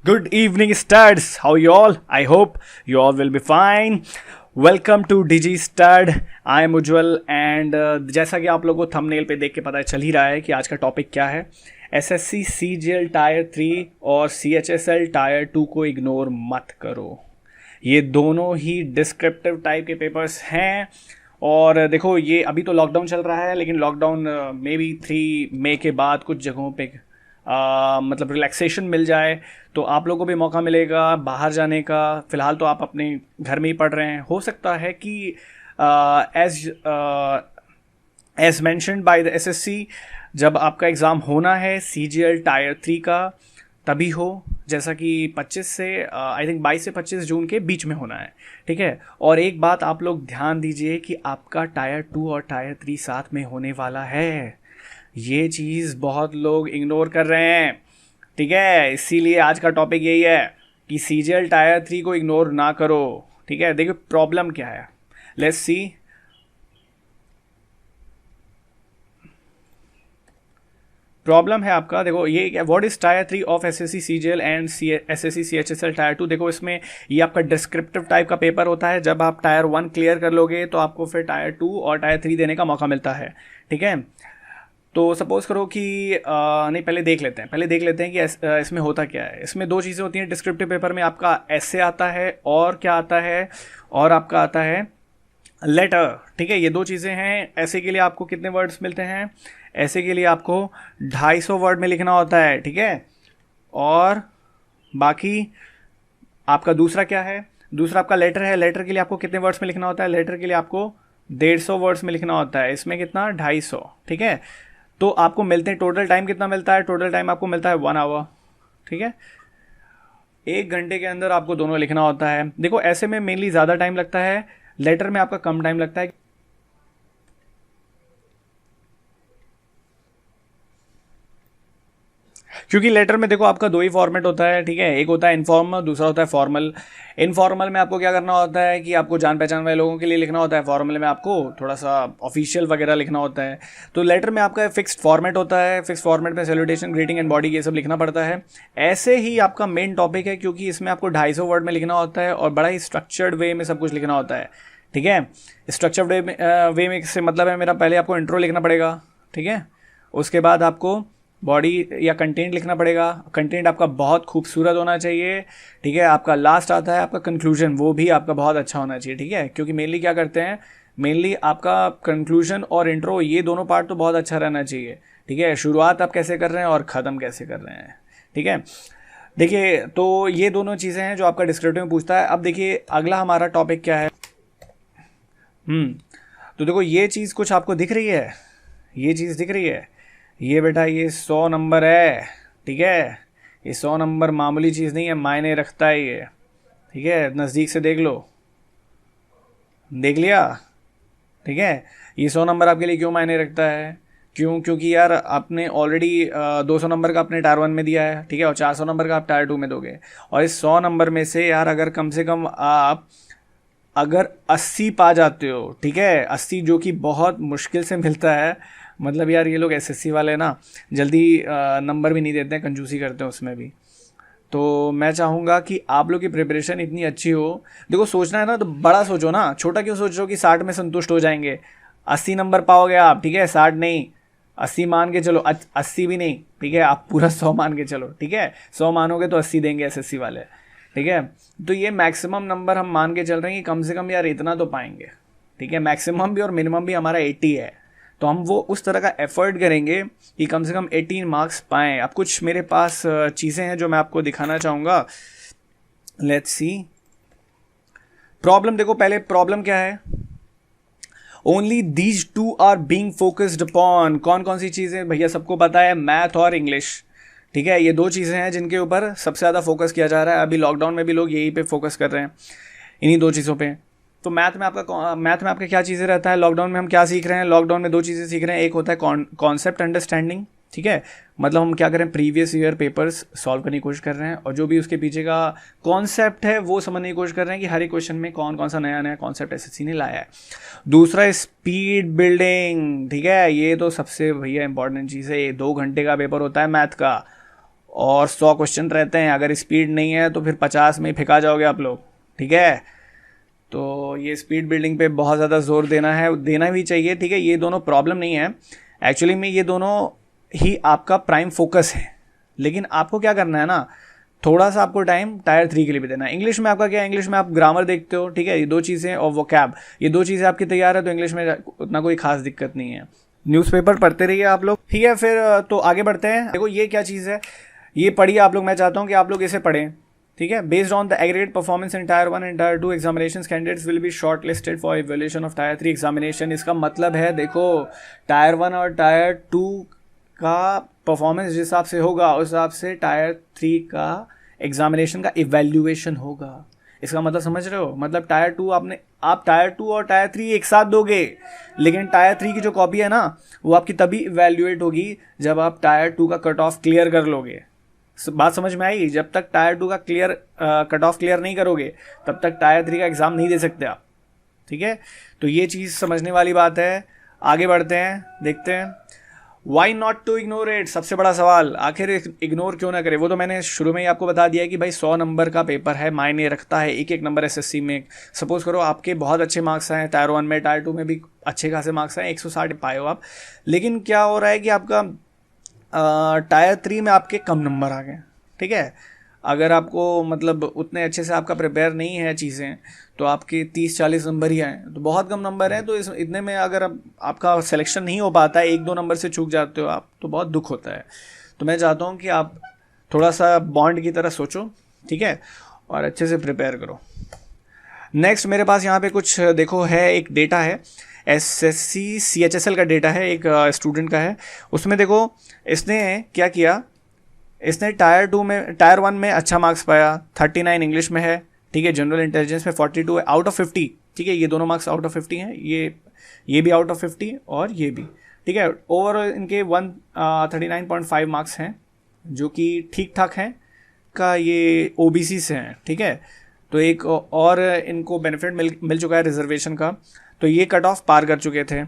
Good evening, studs. How you all? I hope you all will be fine. Welcome to Digi Stud. I am Ujjwal and जैसा कि आप लोगों को thumbnail पे देख के पता चल ही रहा है कि आज का टॉपिक क्या है। एसएससी सीजीएल टायर 3 और सीएचएसएल टायर 2 को इग्नोर मत करो। ये दोनों ही डिस्क्रिप्टिव टाइप के पेपर्स हैं। और देखो, ये अभी तो लॉकडाउन चल रहा है, लेकिन लॉकडाउन मे बी 3 मई के बाद कुछ जगहों पे मतलब रिलैक्सेशन मिल जाए तो आप लोगों को भी मौका मिलेगा बाहर जाने का। फ़िलहाल तो आप अपने घर में ही पढ़ रहे हैं। हो सकता है कि as mentioned by the SSC, जब आपका एग्ज़ाम होना है सीजीएल टायर 3 का तभी हो, जैसा कि 25 से आई थिंक 22 से 25 जून के बीच में होना है। ठीक है। और एक बात आप लोग ध्यान दीजिए कि आपका टायर 2 और टायर 3 साथ में होने वाला है। ये चीज़ बहुत लोग इग्नोर कर रहे हैं। ठीक है, इसीलिए आज का टॉपिक यही है कि सीजीएल टायर 3 को इग्नोर ना करो। ठीक है, देखिए प्रॉब्लम क्या है, लेट्स सी। प्रॉब्लम है आपका, देखो ये what is tyre 3 of SSC CGL and SSC CHSL tyre 2। देखो इसमें ये आपका डिस्क्रिप्टिव टाइप का पेपर होता है। जब आप टायर 1 क्लियर कर लोगे तो आपको फिर टायर 2 और टायर 3 देने का मौका मिलता है। ठीक है, तो सपोज करो कि नहीं, पहले देख लेते हैं कि इसमें होता क्या है। इसमें दो चीज़ें होती हैं डिस्क्रिप्टिव पेपर में। आपका ऐसे आता है और क्या आता है, और आपका आता है लेटर। ठीक है, ये दो चीज़ें हैं। ऐसे के लिए आपको कितने वर्ड्स मिलते हैं? ऐसे के लिए आपको 250 वर्ड में लिखना होता है। ठीक है, और बाकी आपका दूसरा क्या है? दूसरा आपका लेटर है। लेटर के लिए आपको कितने वर्ड्स में लिखना होता है? लेटर के लिए आपको 150 वर्ड्स में लिखना होता है। इसमें कितना? 250। ठीक है, तो आपको मिलते हैं, टोटल टाइम कितना मिलता है? टोटल टाइम आपको मिलता है 1 आवर। ठीक है, 1 घंटे के अंदर आपको दोनों लिखना होता है। देखो ऐसे में मेनली ज़्यादा टाइम लगता है, लेटर में आपका कम टाइम लगता है। क्योंकि लेटर में देखो आपका दो ही फॉर्मेट होता है। ठीक है, एक होता है इनफॉर्मल, दूसरा होता है फॉर्मल। इनफॉर्मल में आपको क्या करना होता है कि आपको जान पहचान वाले लोगों के लिए लिखना होता है। फॉर्मल में आपको थोड़ा सा ऑफिशियल वगैरह लिखना होता है। तो लेटर में आपका फिक्स्ड फॉर्मेट होता है। फिक्स्ड फॉर्मेट में सैल्यूटेशन, ग्रीटिंग एंड बॉडी, ये सब लिखना पड़ता है। ऐसे ही आपका मेन टॉपिक है, क्योंकि इसमें आपको 250 वर्ड में लिखना होता है और बड़ा ही स्ट्रक्चर्ड वे में सब कुछ लिखना होता है। ठीक है, स्ट्रक्चर्ड वे में से मतलब है मेरा, पहले आपको इंट्रो लिखना पड़ेगा। ठीक है, उसके बाद आपको बॉडी या कंटेंट लिखना पड़ेगा। कंटेंट आपका बहुत खूबसूरत होना चाहिए। ठीक है, आपका लास्ट आता है आपका कंक्लूजन, वो भी आपका बहुत अच्छा होना चाहिए। ठीक है, क्योंकि मेनली क्या करते हैं, मेनली आपका कंक्लूजन और इंट्रो, ये दोनों पार्ट तो बहुत अच्छा रहना चाहिए। ठीक है, शुरुआत आप कैसे कर रहे हैं और ख़त्म कैसे कर रहे हैं। ठीक है, देखिए तो ये दोनों चीज़ें हैं जो आपका डिस्क्रिप्टिव में पूछता है। अब देखिए अगला हमारा टॉपिक क्या है। तो देखो ये चीज़ कुछ आपको दिख रही है, ये चीज़ दिख रही है, ये बेटा ये 100 नंबर है। ठीक है, ये 100 नंबर मामूली चीज़ नहीं है, मायने रखता है ये। ठीक है, नज़दीक से देख लो, देख लिया। ठीक है, ये 100 नंबर आपके लिए क्यों मायने रखता है? क्योंकि यार आपने ऑलरेडी 200 नंबर का अपने टायर 1 में दिया है। ठीक है, और 400 नंबर का आप टायर 2 में दोगे। और इस 100 नंबर में से यार अगर कम से कम आप अगर 80 पा जाते हो, ठीक है, 80 जो कि बहुत मुश्किल से मिलता है। मतलब यार ये लोग एसएससी वाले ना जल्दी नंबर भी नहीं देते हैं, कंजूसी करते हैं उसमें भी। तो मैं चाहूँगा कि आप लोग की प्रिपरेशन इतनी अच्छी हो। देखो सोचना है ना तो बड़ा सोचो ना, छोटा क्यों सोचो कि 60 में संतुष्ट हो जाएंगे। 80 नंबर पाओगे आप। ठीक है, 60 नहीं, 80 मान के चलो। 80 भी नहीं, ठीक है, आप पूरा 100 मान के चलो। ठीक है, 100 मानोगे तो 80 देंगे एसएससी वाले। ठीक है, तो ये मैक्सिमम नंबर हम मान के चल रहे हैं कि कम से कम यार इतना तो पाएंगे। ठीक है, मैक्सिमम भी और मिनिमम भी हमारा 80 है, तो हम वो उस तरह का एफर्ट करेंगे कि कम से कम 18 मार्क्स पाएँ। अब कुछ मेरे पास चीज़ें हैं जो मैं आपको दिखाना चाहूँगा। Let's see problem. देखो पहले प्रॉब्लम क्या है, only these two are being focused upon. कौन कौन सी चीज़ें भैया सबको पता है? मैथ और इंग्लिश। ठीक है, ये दो चीज़ें हैं जिनके ऊपर सबसे ज़्यादा फोकस किया जा रहा है। अभी लॉकडाउन में भी लोग यही पे फोकस कर रहे हैं, इन्हीं दो चीज़ों पे। तो मैथ में आपका क्या चीज़ें रहता है? लॉकडाउन में हम क्या सीख रहे हैं? लॉकडाउन में दो चीज़ें सीख रहे हैं। एक होता है कॉन्सेप्ट अंडरस्टैंडिंग। ठीक है, मतलब हम क्या करें, प्रीवियस ईयर पेपर्स सॉल्व करने की कोशिश कर रहे हैं और जो भी उसके पीछे का कॉन्सेप्ट है वो समझने की कोशिश कर रहे हैं कि हर एक क्वेश्चन में कौन कौन सा नया नया कॉन्सेप्ट एसएससी ने लाया है। दूसरा स्पीड बिल्डिंग। ठीक है, ये तो सबसे भैया इंपॉर्टेंट चीज़ है। ये 2 घंटे का पेपर होता है मैथ का, और 100 क्वेश्चन रहते हैं। अगर स्पीड नहीं है तो फिर 50 में ही फेंका जाओगे आप लोग, ठीक है। तो ये स्पीड बिल्डिंग पे बहुत ज़्यादा जोर देना है, देना भी चाहिए, ठीक है। ये दोनों प्रॉब्लम नहीं है एक्चुअली में, ये दोनों ही आपका प्राइम फोकस है। लेकिन आपको क्या करना है ना, थोड़ा सा आपको टाइम टायर 3 के लिए भी देना है। इंग्लिश में आपका क्या है, इंग्लिश में आप ग्रामर देखते हो, ठीक है, ये 2 चीज़ें, और वोकैब, ये 2 चीज़ें आपकी तैयार है तो इंग्लिश में उतना कोई खास दिक्कत नहीं है। न्यूज़पेपर पढ़ते रहिए आप लोग, ठीक है। फिर तो आगे बढ़ते हैं। देखो ये क्या चीज़ है, ये पढ़िए आप लोग, मैं चाहता हूँ कि आप लोग इसे पढ़ें, ठीक है। Based on the aggregate performance in tyre 1 and tyre 2 examination, candidates will be short listed for evaluation of tyre 3 examination. इसका मतलब है, देखो टायर 1 और टायर 2 का परफॉर्मेंस जिस हिसाब से होगा उस हिसाब से टायर 3 का एग्जामिनेशन का इवैल्यूएशन होगा। इसका मतलब समझ रहे हो, मतलब टायर 2 आप टायर 2 और टायर 3 एक साथ दोगे, लेकिन टायर 3 की जो कॉपी है ना वो आपकी तभी इवैल्यूएट होगी जब आप टायर 2 का कट ऑफ क्लियर कर लोगे। बात समझ में आई? जब तक टायर 2 का कट ऑफ क्लियर नहीं करोगे तब तक टायर 3 का एग्जाम नहीं दे सकते आप, ठीक है। तो ये चीज़ समझने वाली बात है। आगे बढ़ते हैं, देखते हैं। Why not to ignore it, सबसे बड़ा सवाल, आखिर इग्नोर क्यों ना करें। वो तो मैंने शुरू में ही आपको बता दिया है कि भाई 100 नंबर का पेपर है, मायने रखता है एक एक नंबर एसएससी में। सपोज करो आपके बहुत अच्छे मार्क्स आए टायर 1 में, टायर 2 में भी अच्छे खासे मार्क्स आए, 160 पाए हो आप, लेकिन क्या हो रहा है कि आपका टायर 3 में आपके कम नंबर आ गए, ठीक है। अगर आपको मतलब उतने अच्छे से आपका प्रिपेयर नहीं है चीज़ें तो आपके 30-40 नंबर ही आए, तो बहुत कम नंबर हैं। तो इतने में अगर आपका सिलेक्शन नहीं हो पाता है, 1-2 नंबर से चूक जाते हो आप, तो बहुत दुख होता है। तो मैं चाहता हूँ कि आप थोड़ा सा बॉन्ड की तरह सोचो, ठीक है, और अच्छे से प्रिपेयर करो। नेक्स्ट मेरे पास यहाँ पे कुछ देखो है, एक डेटा है SSC CHSL का डेटा है, एक स्टूडेंट का है। उसमें देखो इसने क्या किया, इसने टायर 1 में अच्छा मार्क्स पाया, 39 इंग्लिश में है, ठीक है। जनरल इंटेलिजेंस में 42 है आउट ऑफ 50, ठीक है। ये दोनों मार्क्स आउट ऑफ 50 हैं, ये भी आउट ऑफ 50 और ये भी, ठीक है। ओवरऑल इनके 139.5 मार्क्स हैं जो कि ठीक ठाक हैं का, ये OBC से हैं, ठीक है। तो एक और इनको बेनिफिट मिल चुका है रिजर्वेशन का, तो ये कट ऑफ पार कर चुके थे।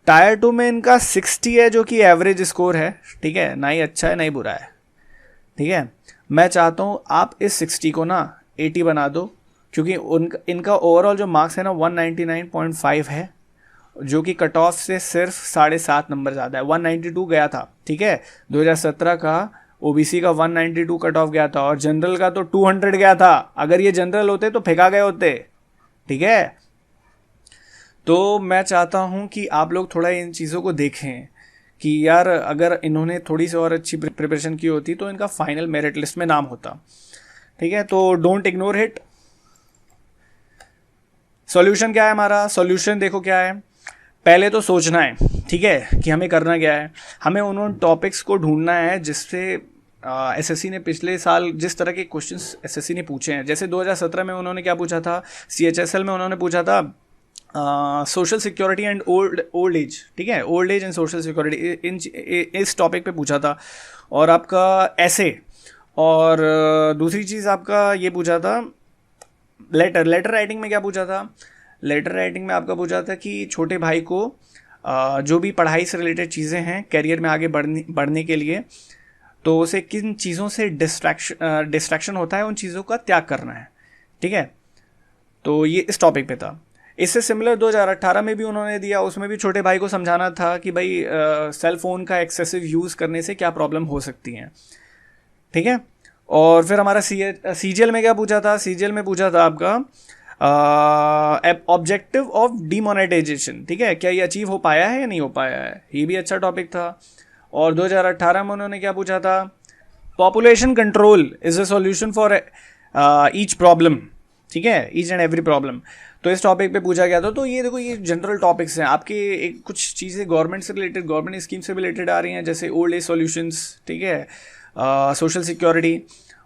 टायर 2 में इनका 60 है जो कि एवरेज स्कोर है, ठीक है, ना ही अच्छा है ना ही बुरा है, ठीक है। मैं चाहता हूँ आप इस 60 को ना 80 बना दो, क्योंकि इनका ओवरऑल जो मार्क्स है ना 199.5 है, जो कि कट ऑफ से सिर्फ 7.5 नंबर ज़्यादा है। 192 गया था, ठीक है, 2017 का OBC का 192 कट ऑफ गया था, और जनरल का तो 200 गया था। अगर ये जनरल होते तो फेंका गए होते, ठीक है। तो मैं चाहता हूँ कि आप लोग थोड़ा इन चीज़ों को देखें कि यार अगर इन्होंने थोड़ी सी और अच्छी प्रिपरेशन की होती तो इनका फाइनल मेरिट लिस्ट में नाम होता, ठीक है। तो डोंट इग्नोर इट। सॉल्यूशन क्या है हमारा, सॉल्यूशन देखो क्या है, पहले तो सोचना है, ठीक है, कि हमें करना क्या है। हमें उन टॉपिक्स को ढूंढना है जिससे SSC ने पिछले साल जिस तरह के क्वेश्चंस SSC ने पूछे हैं, जैसे 2017 में उन्होंने क्या पूछा था, CHSL में उन्होंने पूछा था social security and old age, ठीक है, old age and social security, इस टॉपिक पे पूछा था। और आपका ऐसे, और दूसरी चीज़ आपका ये पूछा था लेटर राइटिंग में क्या पूछा था, लेटर राइटिंग में आपका पूछा था कि छोटे भाई को जो भी पढ़ाई से रिलेटेड चीज़ें हैं कैरियर में आगे बढ़ने के लिए, तो उसे किन चीज़ों से डिस्ट्रैक्शन होता है, उन चीज़ों का त्याग करना है, ठीक है। तो ये इस टॉपिक पे था। इससे सिमिलर 2018 में भी उन्होंने दिया, उसमें भी छोटे भाई को समझाना था कि भाई सेल फोन का एक्सेसिव यूज़ करने से क्या प्रॉब्लम हो सकती हैं, ठीक है। और फिर हमारा CGL में क्या पूछा था, CGL में पूछा था आपका ऑब्जेक्टिव ऑफ डीमोनेटाइजेशन, ठीक है, क्या ये अचीव हो पाया है या नहीं हो पाया है, ये भी अच्छा टॉपिक था। और 2018 में उन्होंने क्या पूछा था, population control is a solution for each problem, ठीक है, ईच एंड एवरी प्रॉब्लम। तो इस टॉपिक पे पूछा गया था। तो ये देखो ये जनरल टॉपिक्स हैं आपके, एक कुछ चीज़ें गवर्नमेंट से रिलेटेड, गवर्नमेंट स्कीम से रिलेटेड आ रही हैं, जैसे ओल्ड एज सॉल्यूशंस, ठीक है, सोशल सिक्योरिटी,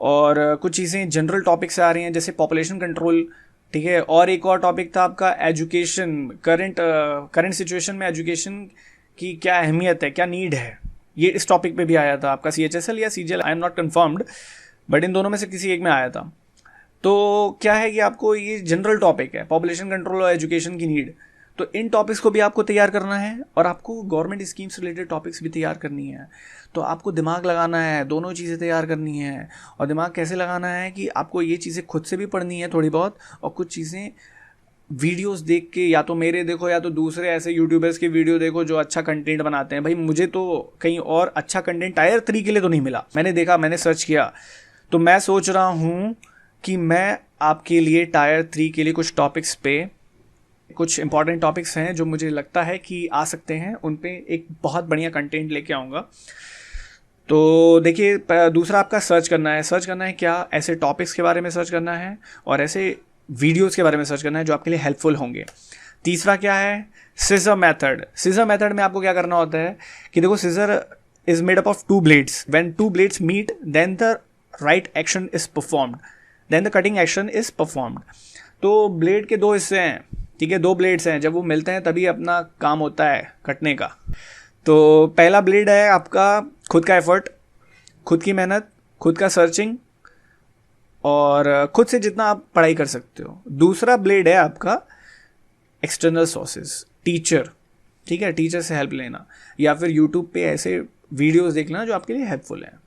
और कुछ चीज़ें जनरल टॉपिक से आ रही हैं जैसे पॉपुलेशन कंट्रोल, ठीक है। और एक और टॉपिक था आपका एजुकेशन, करंट सिचुएशन में एजुकेशन की क्या अहमियत है, क्या नीड है, ये इस टॉपिक पे भी आया था आपका CHSL या CGL, I am not confirmed, but in दोनों में से किसी एक में आया था। तो क्या है कि आपको ये जनरल टॉपिक है, पॉपुलेशन कंट्रोल और एजुकेशन की नीड, तो इन टॉपिक्स को भी आपको तैयार करना है और आपको गवर्नमेंट स्कीम्स रिलेटेड टॉपिक्स भी तैयार करनी है। तो आपको दिमाग लगाना है, दोनों चीज़ें तैयार करनी है। और दिमाग कैसे लगाना है कि आपको ये चीज़ें खुद से भी पढ़नी है थोड़ी बहुत, और कुछ चीज़ें वीडियोस देख के, या तो मेरे देखो या तो दूसरे ऐसे यूट्यूबर्स के वीडियो देखो जो अच्छा कंटेंट बनाते हैं। भाई मुझे तो कहीं और अच्छा कंटेंट टायर 3 के लिए तो नहीं मिला, मैंने देखा, मैंने सर्च किया। तो मैं सोच रहा हूँ कि मैं आपके लिए टायर 3 के लिए कुछ टॉपिक्स पे, कुछ इंपॉर्टेंट टॉपिक्स हैं जो मुझे लगता है कि आ सकते हैं, उन पे एक बहुत बढ़िया कंटेंट लेके आऊँगा। तो देखिए, दूसरा आपका सर्च करना है क्या, ऐसे टॉपिक्स के बारे में सर्च करना है और ऐसे वीडियोस के बारे में सर्च करना है जो आपके लिए हेल्पफुल होंगे। तीसरा क्या है, सीजर मेथड। सीजर मेथड में आपको क्या करना होता है कि देखो, scissor is made up of 2 blades. When 2 blades meet then the right action is performed, then the cutting action is performed. तो ब्लेड के 2 हिस्से हैं, ठीक है, 2 ब्लेड्स हैं, जब वो मिलते हैं तभी अपना काम होता है कटने का। तो पहला ब्लेड है आपका खुद का एफर्ट, खुद की मेहनत, खुद का सर्चिंग और खुद से जितना आप पढ़ाई कर सकते हो। दूसरा ब्लेड है आपका एक्सटर्नल सोर्सेज, टीचर, ठीक है, टीचर से हेल्प लेना या फिर यूट्यूब पे ऐसे वीडियोस देखना जो आपके लिए हेल्पफुल हैं,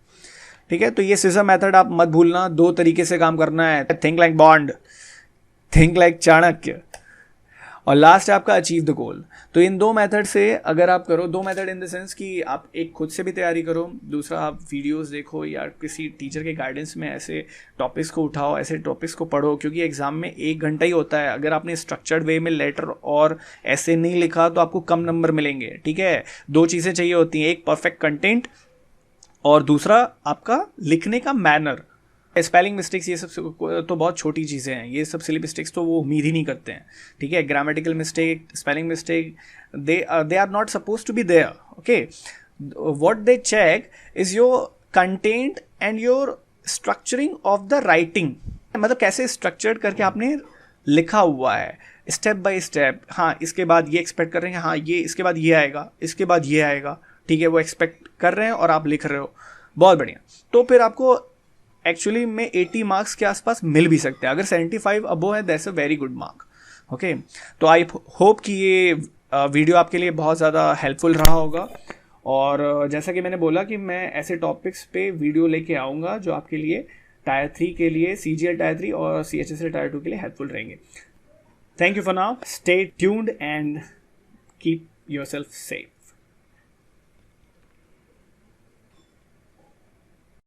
ठीक है। तो ये सीजर मेथड आप मत भूलना, 2 तरीके से काम करना है, think like bond, think like Chanakya, और लास्ट है आपका अचीव द गोल। तो इन 2 मेथड से अगर आप करो, 2 मेथड इन द सेंस कि आप एक खुद से भी तैयारी करो, दूसरा आप वीडियोस देखो या किसी टीचर के गाइडेंस में ऐसे टॉपिक्स को उठाओ, ऐसे टॉपिक्स को पढ़ो, क्योंकि एग्जाम में 1 घंटा ही होता है। अगर आपने स्ट्रक्चर्ड वे में लेटर और ऐसे नहीं लिखा तो आपको कम नंबर मिलेंगे, ठीक है। 2 चीज़ें चाहिए होती हैं, एक परफेक्ट कंटेंट और दूसरा आपका लिखने का मैनर। स्पेलिंग मिस्टेक्स ये सब तो बहुत छोटी चीज़ें हैं, ये सब सिली मिस्टेक्स तो वो उम्मीद ही नहीं करते हैं, ठीक है। Grammatical mistake, spelling mistake, they are not suppose to be there, okay. What they check is your content and your structuring of the writing, मतलब कैसे स्ट्रक्चर्ड करके आपने लिखा हुआ है स्टेप बाय स्टेप। हाँ, इसके बाद ये एक्सपेक्ट कर रहे हैं, हाँ ये इसके बाद ये आएगा, इसके बाद ये आएगा, ठीक है, वो एक्सपेक्ट कर रहे हैं और आप लिख रहे हो, बहुत बढ़िया। तो फिर आपको एक्चुअली में 80 मार्क्स के आसपास मिल भी सकते हैं। अगर 75 अबो है that's a very good mark, okay. तो आई होप कि ये वीडियो आपके लिए बहुत ज़्यादा हेल्पफुल रहा होगा, और जैसा कि मैंने बोला कि मैं ऐसे टॉपिक्स पे वीडियो लेके आऊँगा जो आपके लिए टायर 3 के लिए, CGL टायर 3 और CHSL टायर 2 के लिए हेल्पफुल रहेंगे। Thank you for now, stay tuned and keep yourself safe.